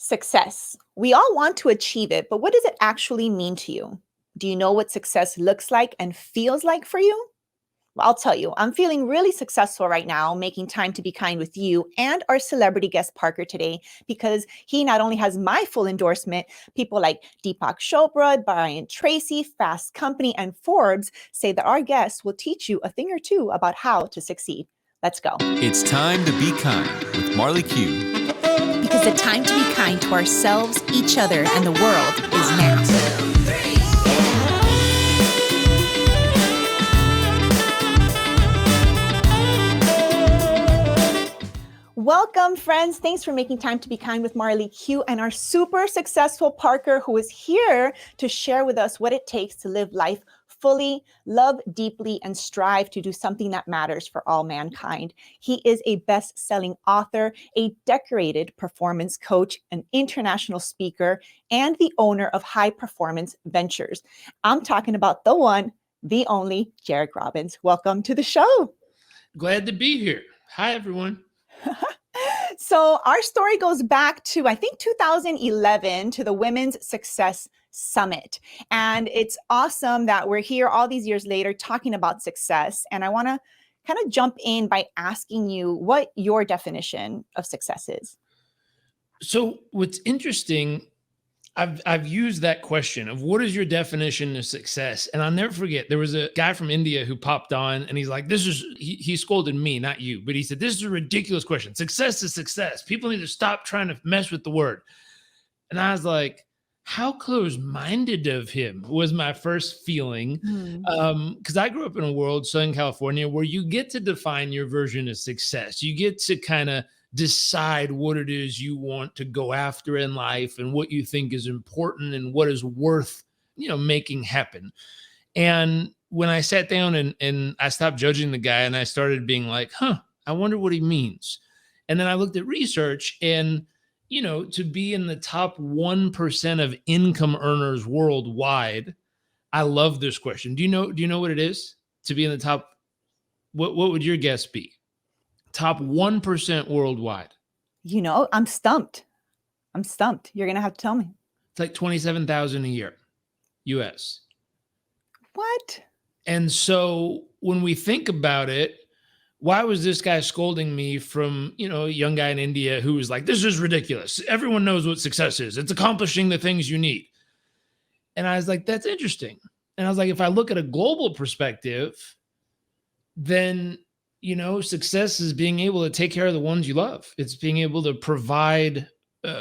Success. We all want to achieve it, but what does it actually mean to you? Do you know what success looks like and feels like for you? Well, I'll tell you, I'm feeling really successful right now, making time to be kind with you and our celebrity guest Parker today, because he not only has my full endorsement, people like Deepak Chopra, Brian Tracy, Fast Company, and Forbes say that our guests will teach you a thing or two about how to succeed. Let's go. It's time to be kind with Marley Q. Because the time to be kind to ourselves, each other, and the world is now. Welcome, friends. Thanks for making time to be kind with Marley Q and our super successful Parker, who is here to share with us what it takes to live life fully, love deeply, and strive to do something that matters for all mankind. He is a best-selling author, a decorated performance coach, an international speaker, and the owner of High Performance Ventures. I'm talking about the one, the only, Jairek Robbins. Welcome to the show. Glad to be here. Hi, everyone. So our story goes back to, I think, 2011 to the Women's Success Summit. And it's awesome that we're here all these years later talking about success. And I want to kind of jump in by asking you what your definition of success is. So what's interesting, I've used that question of what is your definition of success? And I'll never forget, there was a guy from India who popped on and he's like, he scolded me, not you, but he said, this is a ridiculous question. Success is success. People need to stop trying to mess with the word. And I was like, how close-minded of him was my first feeling. Because I grew up in a world, Southern California, where you get to define your version of success. You get to kind of decide what it is you want to go after in life and what you think is important and what is worth, making happen. And when I sat down and I stopped judging the guy and I started being like, I wonder what he means. And then I looked at research and, to be in the top 1% of income earners worldwide, I love this question. Do you know what it is to be in the top? What would your guess be? Top 1% worldwide. I'm stumped. You're going to have to tell me. It's like 27,000 a year, US. What? And so when we think about it, why was this guy scolding me from, a young guy in India who was like, this is ridiculous. Everyone knows what success is. It's accomplishing the things you need. And I was like, that's interesting. And I was like, if I look at a global perspective, then success is being able to take care of the ones you love. It's being able to provide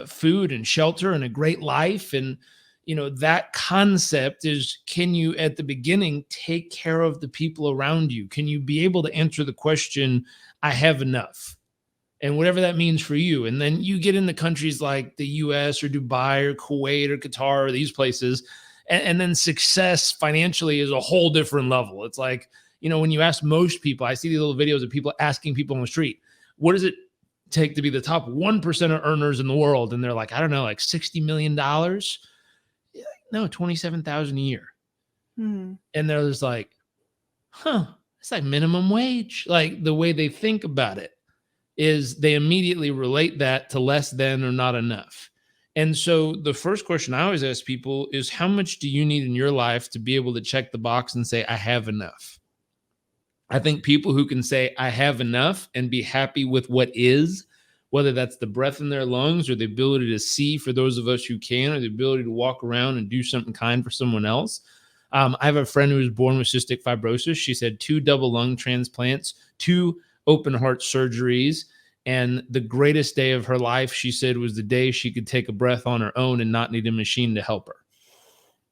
food and shelter and a great life. And, that concept is, can you at the beginning take care of the people around you? Can you be able to answer the question, I have enough? And whatever that means for you. And then you get into countries like the US or Dubai or Kuwait or Qatar or these places. And then success financially is a whole different level. It's like, when you ask most people, I see these little videos of people asking people on the street, what does it take to be the top 1% of earners in the world? And they're like, I don't know, like $60 million. No, 27,000 a year. And they're just like, it's like minimum wage. Like the way they think about it is they immediately relate that to less than or not enough. And so the first question I always ask people is, how much do you need in your life to be able to check the box and say, I have enough? I think people who can say, I have enough and be happy with what is, whether that's the breath in their lungs or the ability to see for those of us who can, or the ability to walk around and do something kind for someone else. I have a friend who was born with cystic fibrosis. She's had 2 double lung transplants, 2 open heart surgeries. And the greatest day of her life, she said, was the day she could take a breath on her own and not need a machine to help her.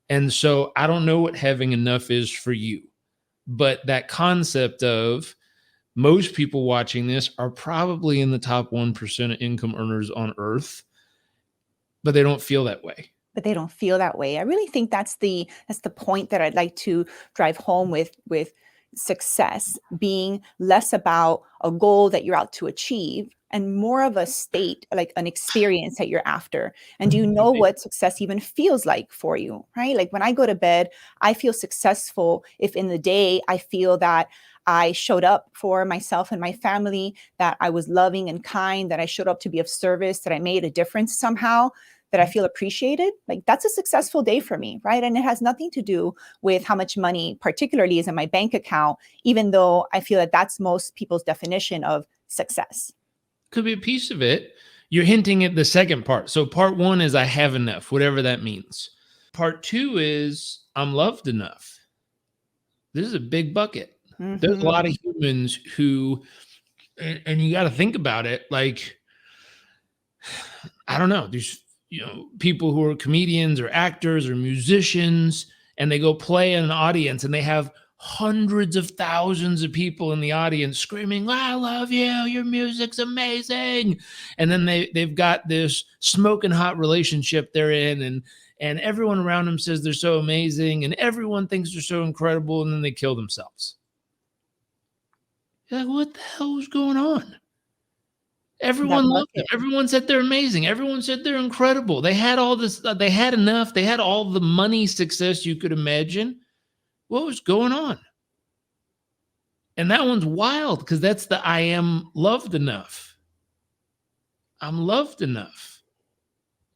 And so I don't know what having enough is for you. But that concept of most people watching this are probably in the top 1% of income earners on earth, but they don't feel that way. I really think that's the point that I'd like to drive home with success being less about a goal that you're out to achieve and more of a state, like an experience that you're after? And do you know what success even feels like for you, right? Like when I go to bed, I feel successful if in the day I feel that I showed up for myself and my family, that I was loving and kind, that I showed up to be of service, that I made a difference somehow, that I feel appreciated. Like that's a successful day for me, right? And it has nothing to do with how much money particularly is in my bank account, even though I feel that that's most people's definition of success. Could be a piece of it. You're hinting at the second part. So part one is I have enough, whatever that means. Part two is I'm loved enough. This is a big bucket. There's a lot of humans who, and you got to think about it, like, I don't know, there's, people who are comedians or actors or musicians, and they go play in an audience and they have hundreds of thousands of people in the audience screaming, I love you, your music's amazing. And then they've got this smoking hot relationship they're in, and everyone around them says they're so amazing and everyone thinks they're so incredible, and then they kill themselves. You're like, what the hell is going on? Everyone loved them. Everyone said they're amazing. Everyone said they're incredible. They had all this, they had enough. They had all the money success you could imagine. What was going on? And that one's wild because that's the I am loved enough. I'm loved enough.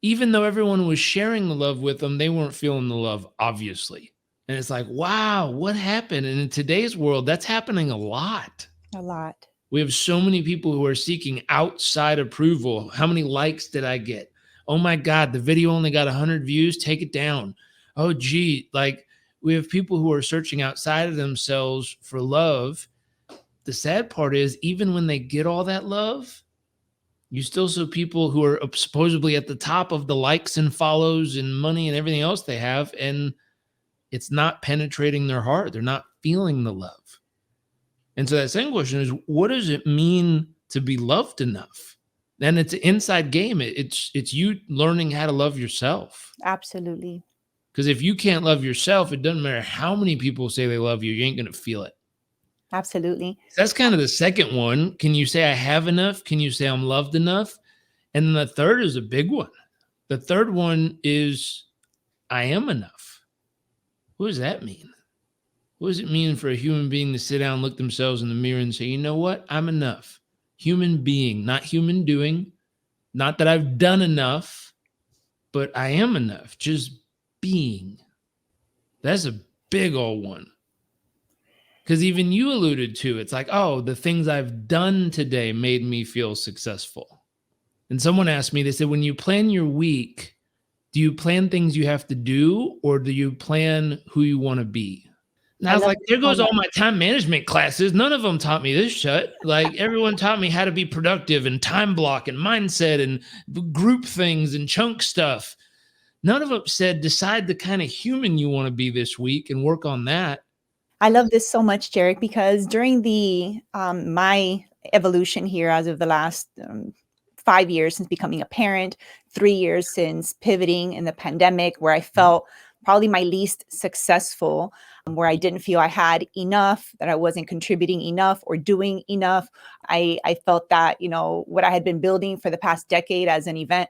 Even though everyone was sharing the love with them, they weren't feeling the love, obviously. And it's like, wow, what happened? And in today's world, that's happening a lot. A lot. We have so many people who are seeking outside approval. How many likes did I get? Oh my God, the video only got 100 views. Take it down. Oh, gee, like we have people who are searching outside of themselves for love. The sad part is, even when they get all that love, you still see people who are supposedly at the top of the likes and follows and money and everything else they have, and it's not penetrating their heart. They're not feeling the love. And so that second question is, what does it mean to be loved enough? And it's an inside game. It's you learning how to love yourself. Absolutely. Because if you can't love yourself, it doesn't matter how many people say they love you, you ain't going to feel it. Absolutely. So that's kind of the second one. Can you say I have enough? Can you say I'm loved enough? And then the third is a big one. The third one is I am enough. What does that mean? What does it mean for a human being to sit down, look themselves in the mirror and say, you know what? I'm enough. Human being, not human doing. Not that I've done enough, but I am enough. Just being. That's a big old one. Because even you alluded to, it's like, oh, the things I've done today made me feel successful. And someone asked me, they said, when you plan your week, do you plan things you have to do, or do you plan who you want to be? And I was like, there goes all my time management classes. None of them taught me this shit. Like everyone taught me how to be productive and time block and mindset and group things and chunk stuff. None of them said, decide the kind of human you want to be this week and work on that. I love this so much, Jairek, because during the my evolution here as of the last 5 years since becoming a parent, 3 years since pivoting in the pandemic, where I felt probably my least successful, where I didn't feel I had enough, that I wasn't contributing enough or doing enough. I felt that, what I had been building for the past decade as an event,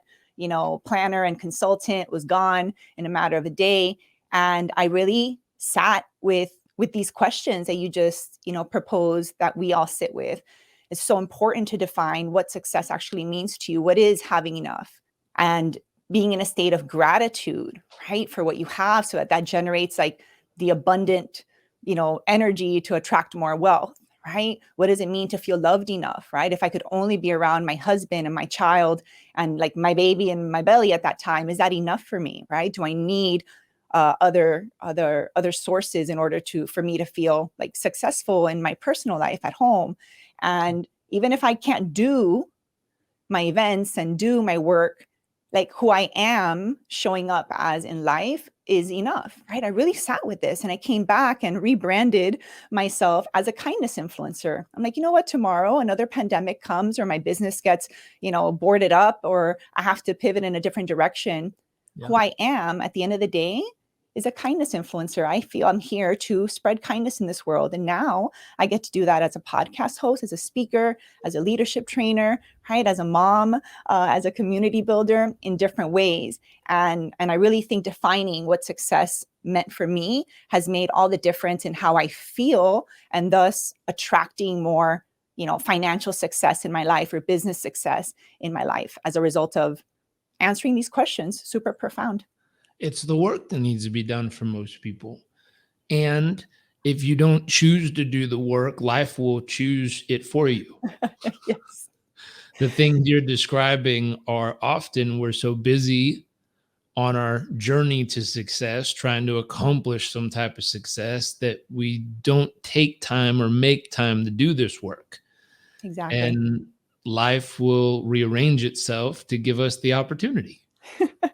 planner and consultant was gone in a matter of a day. And I really sat with these questions that you just, proposed that we all sit with. It's so important to define what success actually means to you. What is having enough? And being in a state of gratitude, right, for what you have, so that generates like the abundant, energy to attract more wealth, right? What does it mean to feel loved enough, right? If I could only be around my husband and my child and like my baby in my belly at that time, is that enough for me, right? Do I need other sources in order for me to feel like successful in my personal life at home? And even if I can't do my events and do my work, like who I am showing up as in life is enough, right? I really sat with this and I came back and rebranded myself as a kindness influencer. I'm like, you know what, tomorrow another pandemic comes or my business gets, boarded up or I have to pivot in a different direction. Yeah. Who I am at the end of the day is a kindness influencer. I feel I'm here to spread kindness in this world. And now I get to do that as a podcast host, as a speaker, as a leadership trainer, right? As a mom, as a community builder in different ways. And I really think defining what success meant for me has made all the difference in how I feel, and thus attracting more, financial success in my life or business success in my life as a result of answering these questions. Super profound. It's the work that needs to be done for most people. And if you don't choose to do the work, life will choose it for you. Yes. The things you're describing are often we're so busy on our journey to success, trying to accomplish some type of success, that we don't take time or make time to do this work. Exactly. And life will rearrange itself to give us the opportunity.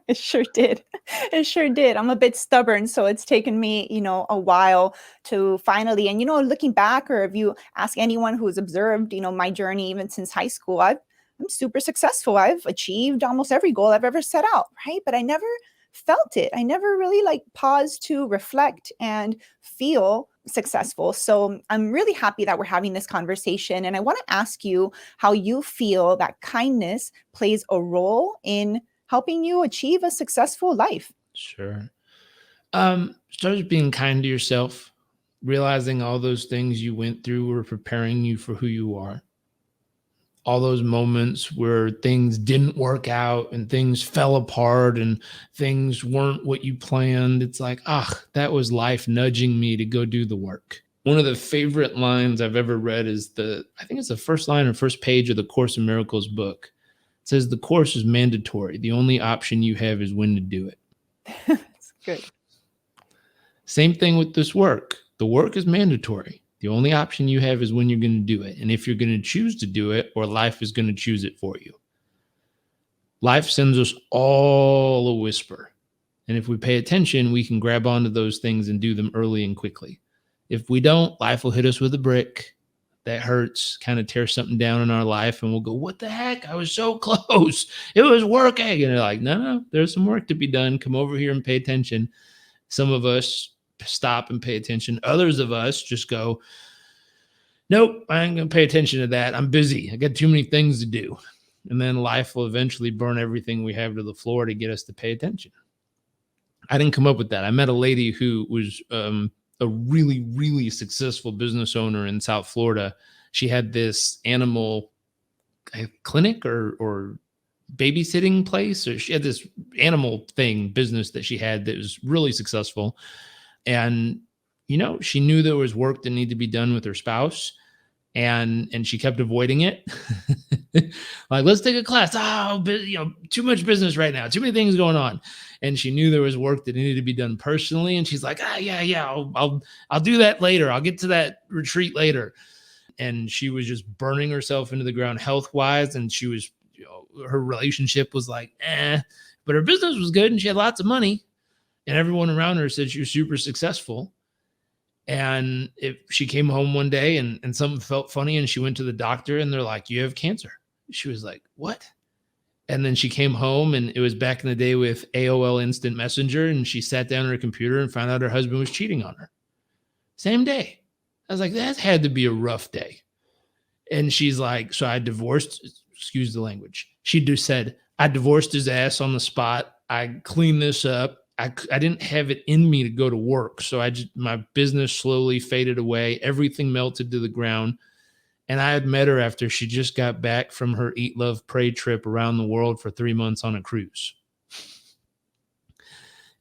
It sure did. It sure did. I'm a bit stubborn, so it's taken me, a while to finally, and, looking back, or if you ask anyone who's observed, my journey, even since high school, I'm super successful. I've achieved almost every goal I've ever set out, right? But I never felt it. I never really paused to reflect and feel successful. So I'm really happy that we're having this conversation. And I want to ask you how you feel that kindness plays a role in helping you achieve a successful life. Sure. Start being kind to yourself, realizing all those things you went through were preparing you for who you are. All those moments where things didn't work out and things fell apart and things weren't what you planned. It's like, that was life nudging me to go do the work. One of the favorite lines I've ever read is I think it's the first line or first page of the Course in Miracles book. It says, the course is mandatory. The only option you have is when to do it. That's good. Same thing with this work. The work is mandatory. The only option you have is when you're going to do it. And if you're going to choose to do it, or life is going to choose it for you. Life sends us all a whisper. And if we pay attention, we can grab onto those things and do them early and quickly. If we don't, life will hit us with a brick that hurts, kind of tear something down in our life, and we'll go, what the heck? I was so close. It was working. And they're like, no, there's some work to be done. Come over here and pay attention. Some of us stop and pay attention. Others of us just go, nope, I ain't going to pay attention to that. I'm busy. I got too many things to do. And then life will eventually burn everything we have to the floor to get us to pay attention. I didn't come up with that. I met a lady who was a really, really successful business owner in South Florida. She had this animal clinic or babysitting place, or she had this animal business that she had that was really successful. And, she knew there was work that needed to be done with her spouse, and she kept avoiding it. Like, let's take a class. Too much business right now. Too many things going on. And she knew there was work that needed to be done personally. And she's like, I'll do that later. I'll get to that retreat later. And she was just burning herself into the ground health-wise. And she was, her relationship was like, but her business was good and she had lots of money. And everyone around her said she was super successful. And if she came home one day and something felt funny and she went to the doctor and they're like, you have cancer. She was like, what? And then she came home, and it was back in the day with AOL Instant Messenger. And she sat down at her computer and found out her husband was cheating on her. Same day. I was like, that had to be a rough day. And she's like, so I divorced, excuse the language. She just said, I divorced his ass on the spot. I cleaned this up. I didn't have it in me to go to work. So my business slowly faded away. Everything melted to the ground. And I had met her after she just got back from her Eat, Love, Pray trip around the world for 3 months on a cruise.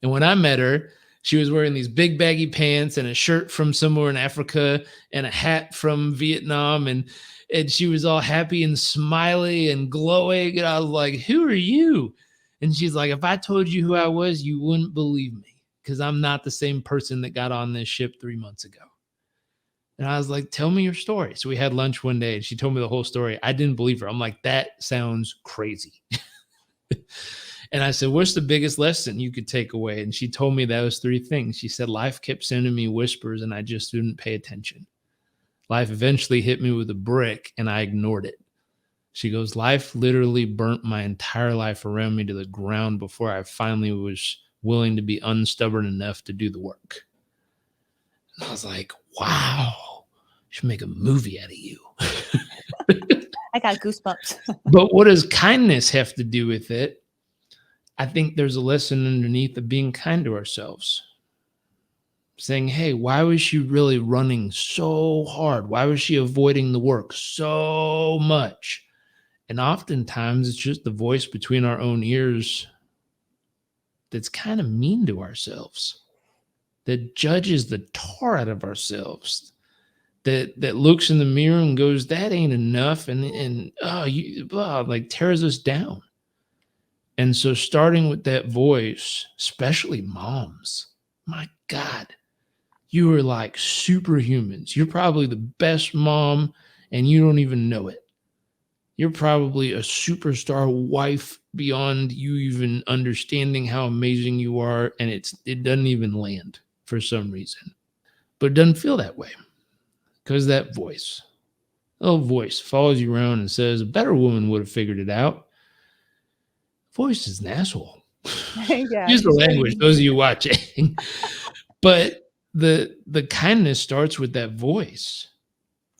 And when I met her, she was wearing these big baggy pants and a shirt from somewhere in Africa and a hat from Vietnam. And she was all happy and smiley and glowing. And I was like, who are you? And she's like, if I told you who I was, you wouldn't believe me, because I'm not the same person that got on this ship 3 months ago. And I was like, tell me your story. So we had lunch one day and she told me the whole story. I didn't believe her. I'm like, that sounds crazy. And I said, what's the biggest lesson you could take away? And she told me those 3 things. She said, life kept sending me whispers and I just didn't pay attention. Life eventually hit me with a brick and I ignored it. She goes, life literally burnt my entire life around me to the ground before I finally was willing to be unstubborn enough to do the work. And I was like, wow, I should make a movie out of you. I got goosebumps. But what does kindness have to do with it? I think there's a lesson underneath of being kind to ourselves. Saying, hey, why was she really running so hard? Why was she avoiding the work so much? And oftentimes it's just the voice between our own ears that's kind of mean to ourselves, that judges the tar out of ourselves, that looks in the mirror and goes, that ain't enough, and like tears us down. And so starting with that voice, especially moms, my God, you are like superhumans. You're probably the best mom and you don't even know it. You're probably a superstar wife beyond you even understanding how amazing you are. And it doesn't even land for some reason, but it doesn't feel that way because that voice, little voice follows you around and says, a better woman would have figured it out. Voice is an asshole. Yeah, Use the language, those of you watching. But the kindness starts with that voice.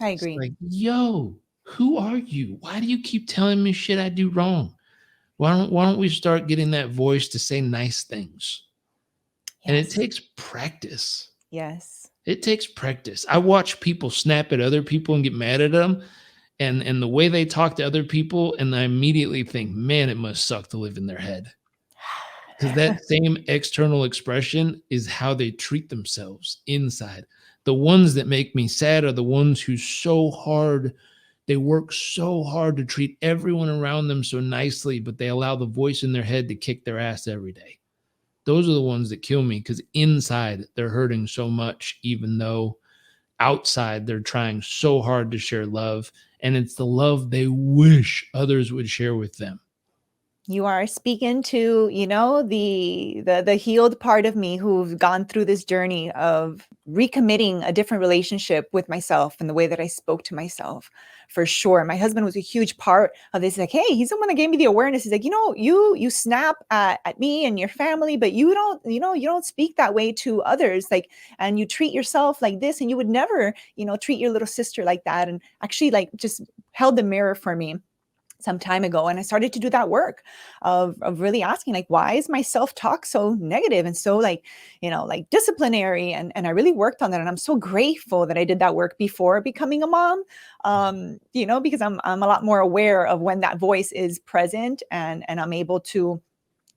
I agree. It's like, yo, who are you? Why do you keep telling me shit I do wrong? Why don't we start getting that voice to say nice things? Yes. And it takes practice. Yes. It takes practice. I watch people snap at other people and get mad at them and the way they talk to other people, and I immediately think, man, it must suck to live in their head. Because that same external expression is how they treat themselves inside. The ones that make me sad are the ones who they work so hard to treat everyone around them so nicely, but they allow the voice in their head to kick their ass every day. Those are the ones that kill me because inside they're hurting so much, even though outside they're trying so hard to share love. And it's the love they wish others would share with them. You are speaking to, the healed part of me who've gone through this journey of recommitting a different relationship with myself and the way that I spoke to myself. For sure. My husband was a huge part of this. Like, hey, he's the one that gave me the awareness. He's like, you snap at me and your family, but you don't speak that way to others. Like, and you treat yourself like this, and you would never, treat your little sister like that. And actually like just held the mirror for me some time ago. And I started to do that work of really asking, like, why is my self-talk so negative and so like disciplinary? And I really worked on that. And I'm so grateful that I did that work before becoming a mom, because I'm a lot more aware of when that voice is present and I'm able to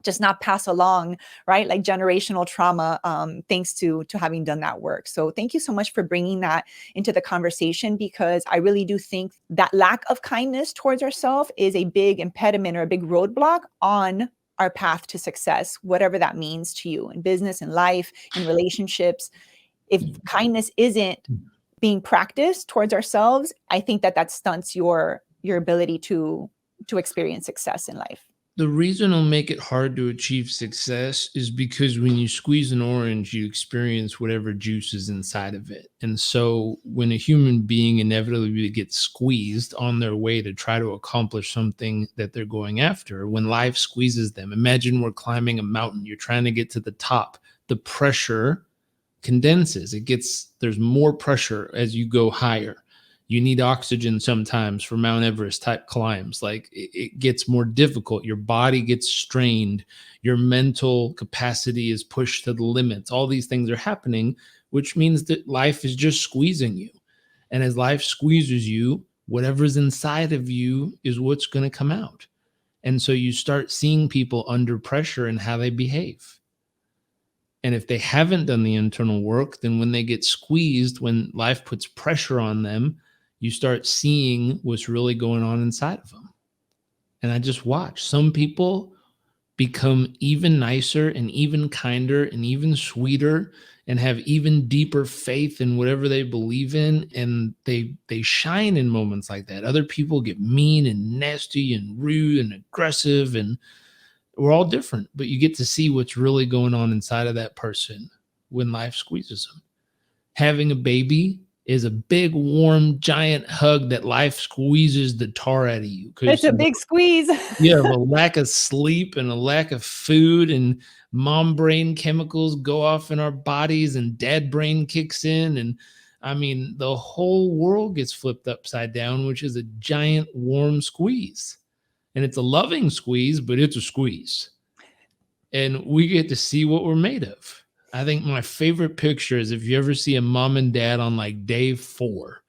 just not pass along, right? Like generational trauma, thanks to having done that work. So thank you so much for bringing that into the conversation, because I really do think that lack of kindness towards ourselves is a big impediment or a big roadblock on our path to success, whatever that means to you in business, in life, in relationships. If kindness isn't being practiced towards ourselves, I think that stunts your ability to experience success in life. The reason it'll make it hard to achieve success is because when you squeeze an orange, you experience whatever juice is inside of it. And so when a human being inevitably gets squeezed on their way to try to accomplish something that they're going after, when life squeezes them, imagine we're climbing a mountain, you're trying to get to the top, the pressure condenses. There's more pressure as you go higher. You need oxygen sometimes for Mount Everest type climbs. Like it gets more difficult. Your body gets strained. Your mental capacity is pushed to the limits. All these things are happening, which means that life is just squeezing you. And as life squeezes you, whatever's inside of you is what's going to come out. And so you start seeing people under pressure and how they behave. And if they haven't done the internal work, then when they get squeezed, when life puts pressure on them, you start seeing what's really going on inside of them. And I just watch some people become even nicer and even kinder and even sweeter and have even deeper faith in whatever they believe in. And they shine in moments like that. Other people get mean and nasty and rude and aggressive, and we're all different, but you get to see what's really going on inside of that person when life squeezes them. Having a baby is a big, warm, giant hug that life squeezes the tar out of you. It's a big squeeze. You have a lack of sleep and a lack of food, and mom brain chemicals go off in our bodies, and dad brain kicks in. And I mean, the whole world gets flipped upside down, which is a giant warm squeeze. And it's a loving squeeze, but it's a squeeze. And we get to see what we're made of. I think my favorite picture is if you ever see a mom and dad on like day 4,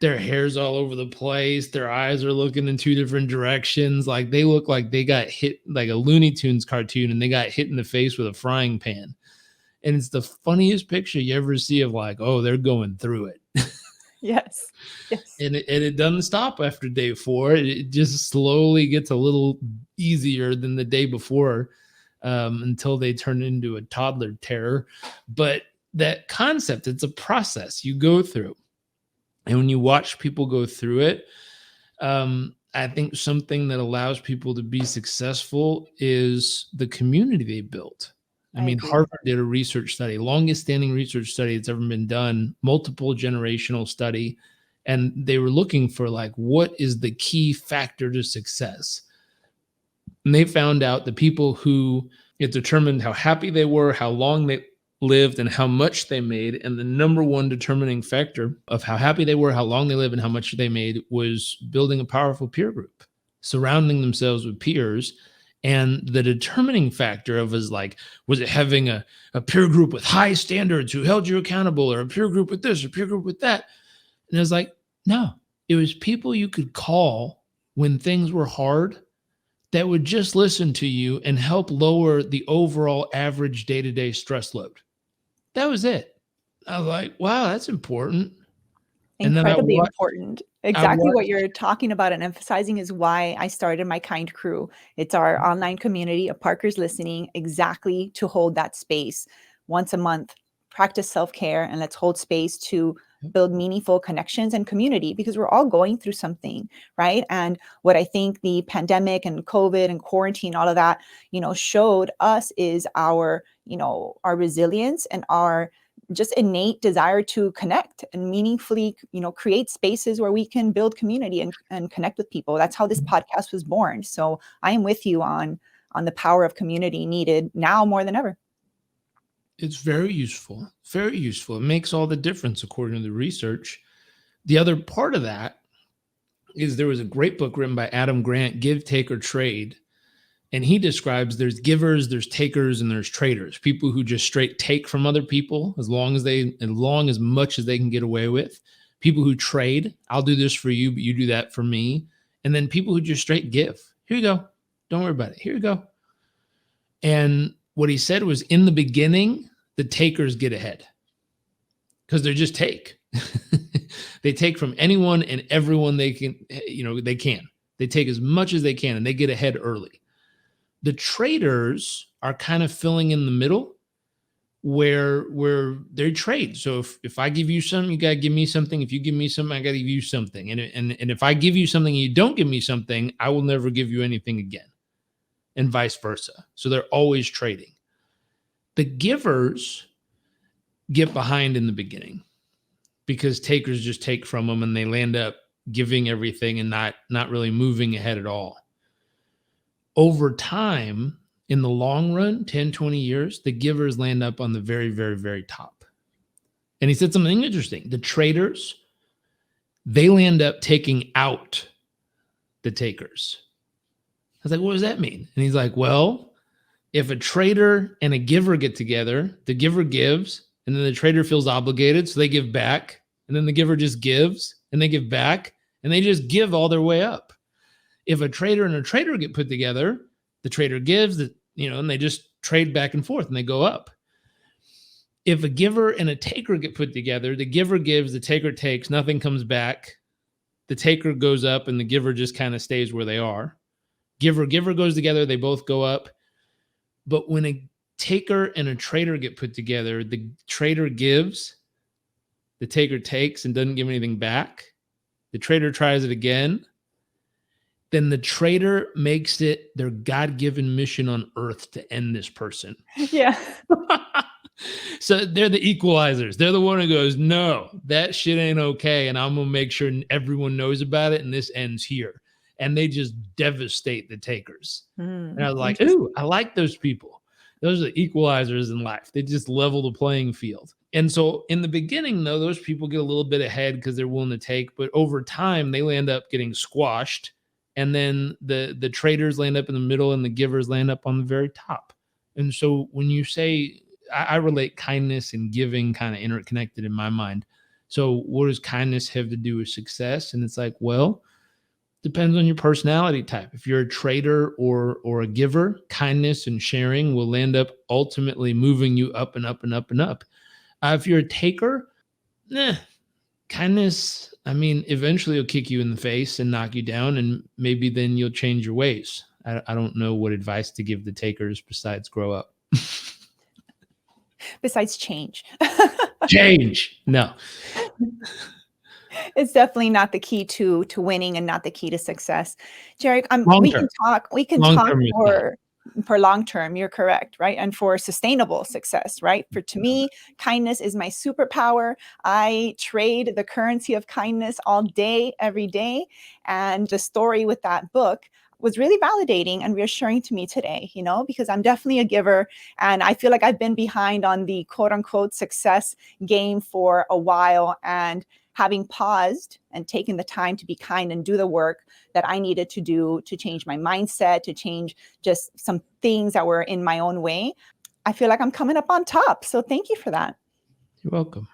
their hair's all over the place. Their eyes are looking in 2 different directions. Like they look like they got hit like a Looney Tunes cartoon and they got hit in the face with a frying pan. And it's the funniest picture you ever see of like, oh, they're going through it. Yes. And it doesn't stop after day 4. It just slowly gets a little easier than the day before, until they turn into a toddler terror. But that concept, it's a process you go through. And when you watch people go through it, I think something that allows people to be successful is the community they built. I mean, agree. Harvard did a research study, longest standing research study that's ever been done, multiple generational study. And they were looking for like, what is the key factor to success? And they found out the people who it determined how happy they were, how long they lived, and how much they made. And the number one determining factor of how happy they were, how long they lived, and how much they made was building a powerful peer group, surrounding themselves with peers. And the determining factor of was like, was it having a peer group with high standards who held you accountable, or a peer group with this, or a peer group with that? And it was like, no, it was people you could call when things were hard that would just listen to you and help lower the overall average day-to-day stress load. That was it. I was like, wow, that's important. Incredibly important. Exactly what you're talking about and emphasizing is why I started my Kind Crew. It's our online community of Parkers listening, exactly to hold that space once a month. Practice self-care and let's hold space to build meaningful connections and community, because we're all going through something, right? And what I think the pandemic and COVID and quarantine, all of that, showed us is our resilience and our just innate desire to connect and meaningfully, create spaces where we can build community and connect with people. That's how this podcast was born. So I am with you on the power of community needed now more than ever. It's very useful, very useful. It makes all the difference according to the research. The other part of that is there was a great book written by Adam Grant, Give, Take, or Trade. And he describes there's givers, there's takers, and there's traders. People who just straight take from other people as much as they can get away with. People who trade, I'll do this for you, but you do that for me. And then people who just straight give. Here you go. Don't worry about it. Here you go. And what he said was, in the beginning, the takers get ahead because they just take. They take from anyone and everyone they can. They take as much as they can and they get ahead early. The traders are kind of filling in the middle where they trade. So if I give you something, you got to give me something. If you give me something, I got to give you something. And if I give you something and you don't give me something, I will never give you anything again, and vice versa. So they're always trading. The givers get behind in the beginning because takers just take from them and they land up giving everything and not really moving ahead at all. Over time, in the long run, 10, 20 years, the givers land up on the very, very, very top. And he said something interesting. The traders, they land up taking out the takers. I was like, what does that mean? And he's like, well, if a trader and a giver get together, the giver gives, and then the trader feels obligated, so they give back. And then the giver just gives, and they give back, and they just give all their way up. If a trader and a trader get put together, the trader gives, and they just trade back and forth, and they go up. If a giver and a taker get put together, the giver gives, the taker takes, nothing comes back. The taker goes up, and the giver just kind of stays where they are. Giver goes together, they both go up. But when a taker and a trader get put together, the trader gives, the taker takes and doesn't give anything back. The trader tries it again. Then the trader makes it their God-given mission on earth to end this person. Yeah. So they're the equalizers. They're the one who goes, no, that shit ain't okay. And I'm going to make sure everyone knows about it. And this ends here. And they just devastate the takers. And I was like, ooh, I like those people. Those are equalizers in life. They just level the playing field. And so in the beginning, though, those people get a little bit ahead because they're willing to take. But over time, they end up getting squashed. And then the traders land up in the middle and the givers land up on the very top. And so when you say, I relate kindness and giving kind of interconnected in my mind. So what does kindness have to do with success? And it's like, well, depends on your personality type. If you're a trader or a giver, kindness and sharing will end up ultimately moving you up and up and up and up. If you're a taker, kindness, I mean, eventually it'll kick you in the face and knock you down, and maybe then you'll change your ways. I don't know what advice to give the takers besides grow up. Besides change. Change. No. It's definitely not the key to winning and not the key to success. Jairek, we can talk for long term. You're correct, right? And for sustainable success, right? To me, kindness is my superpower. I trade the currency of kindness all day, every day. And the story with that book was really validating and reassuring to me today, because I'm definitely a giver. And I feel like I've been behind on the quote unquote success game for a while. And having paused and taken the time to be kind and do the work that I needed to do to change my mindset, to change just some things that were in my own way, I feel like I'm coming up on top. So thank you for that. You're welcome.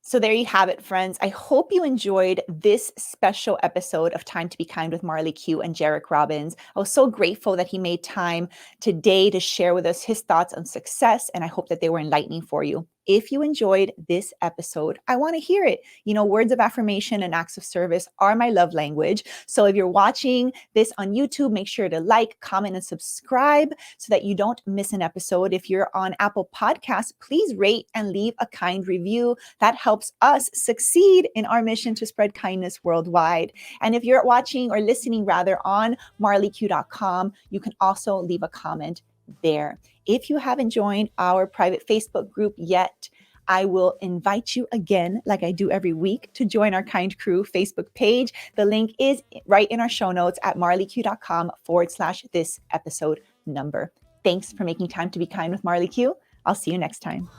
So there you have it, friends. I hope you enjoyed this special episode of Time to Be Kind with Marley Q and Jairek Robbins. I was so grateful that he made time today to share with us his thoughts on success, and I hope that they were enlightening for you. If you enjoyed this episode, I want to hear it. Words of affirmation and acts of service are my love language. So if you're watching this on YouTube, make sure to like, comment, and subscribe so that you don't miss an episode. If you're on Apple Podcasts, please rate and leave a kind review. That helps us succeed in our mission to spread kindness worldwide. And if you're watching or listening rather on marleyq.com, you can also leave a comment there. If you haven't joined our private Facebook group yet, I will invite you again, like I do every week, to join our Kind Crew Facebook page. The link is right in our show notes at marleyq.com/this episode number. Thanks for making time to be kind with Marley Q. I'll see you next time.